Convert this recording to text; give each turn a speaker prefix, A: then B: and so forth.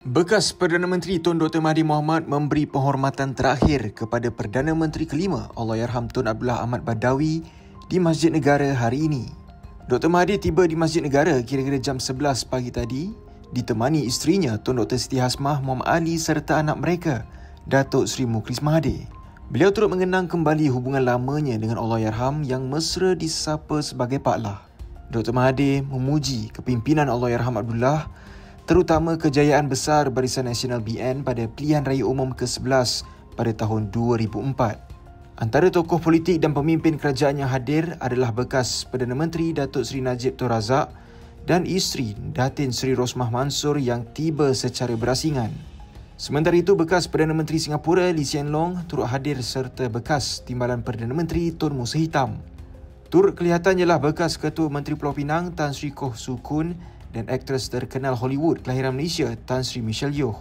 A: Bekas Perdana Menteri Tun Dr. Mahathir Mohamad memberi penghormatan terakhir kepada Perdana Menteri kelima Allahyarham Tun Abdullah Ahmad Badawi di Masjid Negara hari ini. Dr. Mahathir tiba di Masjid Negara kira-kira jam 11 pagi tadi, ditemani isterinya Tun Dr. Siti Hasmah Muhammad Ali serta anak mereka, Datuk Seri Mukhlis Mahathir. Beliau turut mengenang kembali hubungan lamanya dengan Allahyarham yang mesra disapa sebagai Pak Lah. Dr. Mahathir memuji kepimpinan Allahyarham Abdullah, terutama kejayaan besar Barisan Nasional BN pada pilihan raya umum ke-11 pada tahun 2004. Antara tokoh politik dan pemimpin kerajaan yang hadir adalah bekas Perdana Menteri Datuk Seri Najib Tun Razak dan isteri Datin Seri Rosmah Mansor yang tiba secara berasingan. Sementara itu, bekas Perdana Menteri Singapura Lee Hsien Loong turut hadir serta bekas Timbalan Perdana Menteri Tun Musa Hitam. Turut kelihatan ialah bekas Ketua Menteri Pulau Pinang Tan Sri Koh Su Kun dan aktris terkenal Hollywood kelahiran Malaysia Tan Sri Michelle Yeoh.